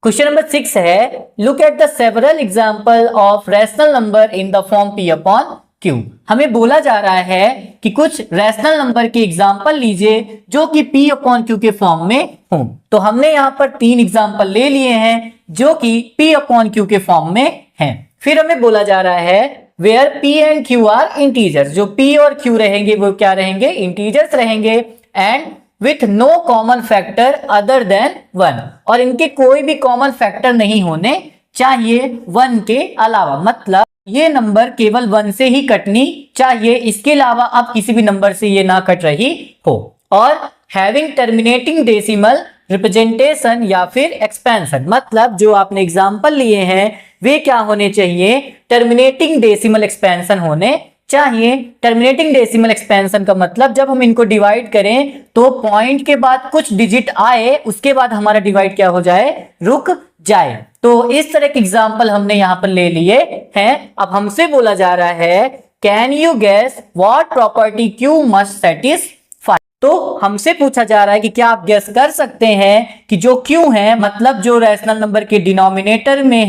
Question number 6 है, look at the several example of rational number in the form p upon q। हमें बोला जा रहा है कि कुछ रैशनल नंबर के एग्जांपल लीजिए जो कि p अपॉन q के फॉर्म में हो। तो हमने यहाँ पर 3 एग्जांपल ले लिए हैं जो कि p अपॉन q के फॉर्म में हैं। फिर हमें बोला जा रहा है where p and q are integers, जो p और q रहेंगे वो क्या रहेंगे, इंटीजर्स रहेंगे, and with no common factor other than 1, और इनके कोई भी कॉमन फैक्टर नहीं होने चाहिए 1 के अलावा, मतलब ये नंबर केवल 1 से ही कटनी चाहिए, इसके अलावा अब किसी भी नंबर से ये ना कट रही हो। और हैविंग टर्मिनेटिंग डेसिमल रिप्रेजेंटेशन या फिर एक्सपेंशन, मतलब जो आपने एग्जांपल लिए हैं वे क्या होने चाहिए, टर्मिनेटिंग डेसिमल एक्सपेंशन होने चाहिए। टर्मिनेटिंग डेसिमल एक्सपेंशन का मतलब जब हम इनको डिवाइड करें तो पॉइंट के बाद कुछ डिजिट आए, उसके बाद हमारा डिवाइड क्या हो जाए, रुक जाए। तो इस तरह के एग्जांपल हमने यहाँ पर ले लिए हैं। अब हमसे बोला जा रहा है can you guess what property q must satisfy. तो हमसे पूछा जा रहा है कि क्या आप गेस कर सकते हैं कि जो क्यू है, मतलब जो रैशनल नंबर के डिनोमिनेटर में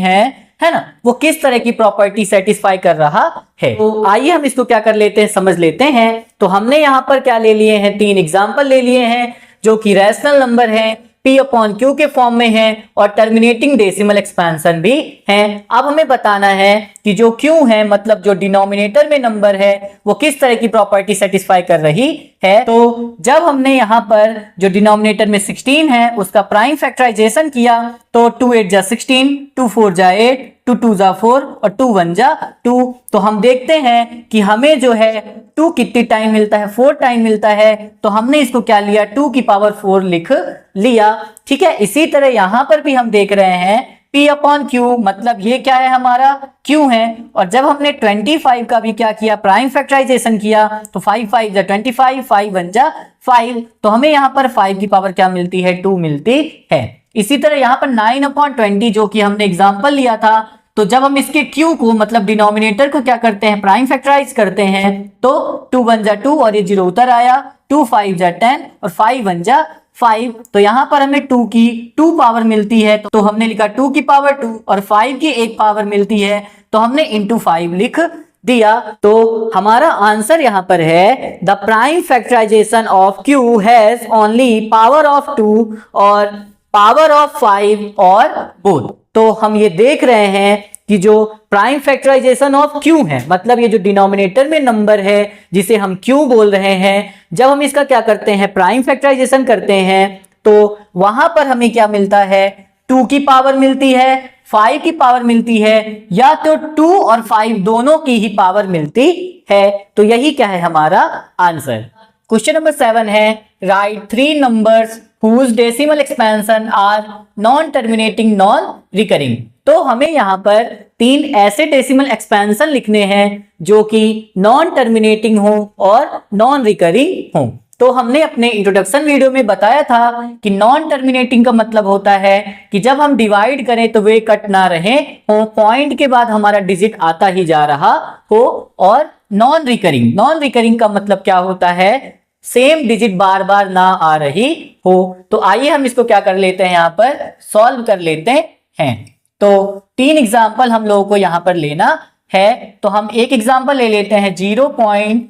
है ना, वो किस तरह की प्रॉपर्टी सेटिस्फाई कर रहा है। तो आइए हम इसको क्या कर लेते हैं, समझ लेते हैं। तो हमने यहाँ पर क्या ले लिए हैं, 3 एग्जांपल ले लिए हैं जो कि रैशनल नंबर हैं, p अपॉन q के फॉर्म में है और टर्मिनेटिंग डेसिमल एक्सपेंशन भी है। अब हमें बताना है कि जो q है, मतलब जो डिनोमिनेटर में नंबर है, वो किस तरह की प्रॉपर्टी सेटिस्फाई कर रही है। तो जब हमने यहाँ पर जो डिनोमिनेटर में 16 है उसका प्राइम फैक्टराइजेशन किया तो 2 8 जा 16, 2 4 जा 8, 2 2 जा 4 और 2 1 जा 2। तो हम देखते हैं कि हमें जो है 2 कितनी टाइम मिलता है, 4 टाइम मिलता है। तो हमने इसको क्या लिया, 2 की पावर 4 लिख लिया। ठीक है, इसी तरह यहां पर भी हम देख रहे हैं p अपॉन q, मतलब ये क्या है, हमारा q है। और जब हमने 25 का भी क्या किया, प्राइम फैक्टराइजेशन किया, तो 5 5 जा 25, 5 1 जा 5, तो हमें यहाँ पर 5 की पावर क्या मिलती है, 2 मिलती है। इसी तरह यहाँ पर 9 अपॉन 20 जो कि हमने एग्जाम्पल लिया था, तो जब हम इसके q को, मतलब डिनोमिनेटर को क्या करते हैं, प्राइम फैक्टराइज करते हैं, तो 2 1 जा 2 और ये 0 उतर आया, 2 5 जा 10 और 5 1 जा 5। तो यहाँ पर हमें 2 की 2 पावर मिलती है, तो हमने लिखा 2 की पावर 2 और 5 की 1 पावर मिलती है, तो हमने इंटू 5 लिख दिया। तो हमारा आंसर यहाँ पर है the prime factorisation of q has only power of 2 और पावर ऑफ 5 और बोथ। तो हम ये देख रहे हैं कि जो प्राइम फैक्टराइजेशन ऑफ q है, मतलब ये जो डिनोमिनेटर में नंबर है जिसे हम q बोल रहे हैं, जब हम इसका क्या करते हैं, प्राइम फैक्टराइजेशन करते हैं, तो वहां पर हमें क्या मिलता है, 2 की पावर मिलती है, 5 की पावर मिलती है, या तो 2 और 5 दोनों की ही पावर मिलती है। तो यही क्या है हमारा आंसर। क्वेश्चन नंबर 7 है, right 3 numbers whose decimal expansion are non terminating non recurring। तो हमें यहाँ पर 3 ऐसे डेसिमल एक्सपेंशन लिखने हैं जो कि नॉन टर्मिनेटिंग हो और नॉन रिकरिंग हो। तो हमने अपने इंट्रोडक्शन वीडियो में बताया था कि नॉन टर्मिनेटिंग का मतलब होता है कि जब हम डिवाइड करें तो वे कट ना रहे हो, पॉइंट के बाद हमारा डिजिट आता ही जा रहा हो। और नॉन रिकरिंग का मतलब क्या होता है, सेम डिजिट बार बार ना आ रही हो। तो आइए हम इसको क्या कर लेते हैं, यहाँ पर सॉल्व कर लेते हैं। तो 3 एग्जाम्पल हम लोगों को यहाँ पर लेना है। तो हम एक एग्जाम्पल ले लेते हैं 0.01,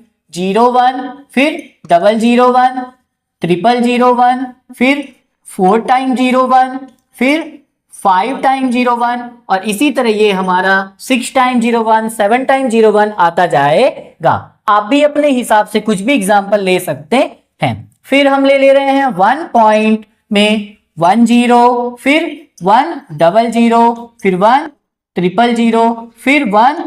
फिर 001, 001, फिर 4 टाइम 01, फिर 5 टाइम 01, और इसी तरह ये हमारा 6 टाइम 01, 7 टाइम 01 आता जाएगा। आप भी अपने हिसाब से कुछ भी एग्जाम्पल ले सकते हैं। फिर हम ले रहे हैं 1 पॉइंट में 10, फिर 100, फिर 100, फिर 1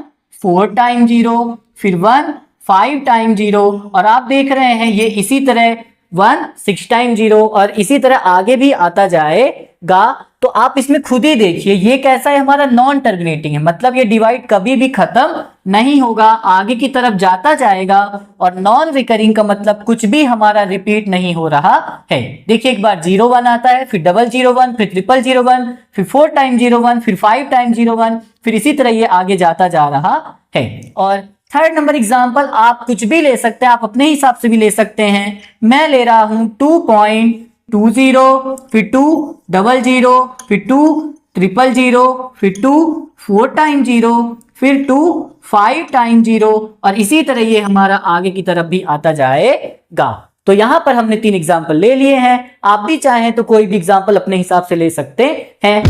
4 टाइम 0, फिर 1 5 टाइम 0, और आप देख रहे हैं ये इसी तरह 1 6 टाइम 0 और इसी तरह आगे भी आता जाएगा। तो आप इसमें खुद ही देखिए ये कैसा है, हमारा नॉन टर्मिनेटिंग है, मतलब ये डिवाइड कभी भी खत्म नहीं होगा, आगे की तरफ जाता जाएगा। और नॉन रिकरिंग का मतलब कुछ भी हमारा रिपीट नहीं हो रहा है। देखिए एक बार 01 आता है, फिर 001, फिर 001, फिर 4 टाइम 01, फिर 5 टाइम 01, फिर इसी तरह ये आगे जाता जा रहा है। और 3rd नंबर एग्जाम्पल आप कुछ भी ले सकते हैं, आप अपने हिसाब से भी ले सकते हैं। मैं ले रहा हूं 2.20, फिर 200, फिर 2 000, फिर 2 4 टाइम 0, फिर 2 5 टाइम 0, और इसी तरह ये हमारा आगे की तरफ भी आता जाएगा। तो यहां पर हमने 3 एग्जाम्पल ले लिए हैं। आप भी चाहें तो कोई भी एग्जाम्पल अपने हिसाब से ले सकते हैं।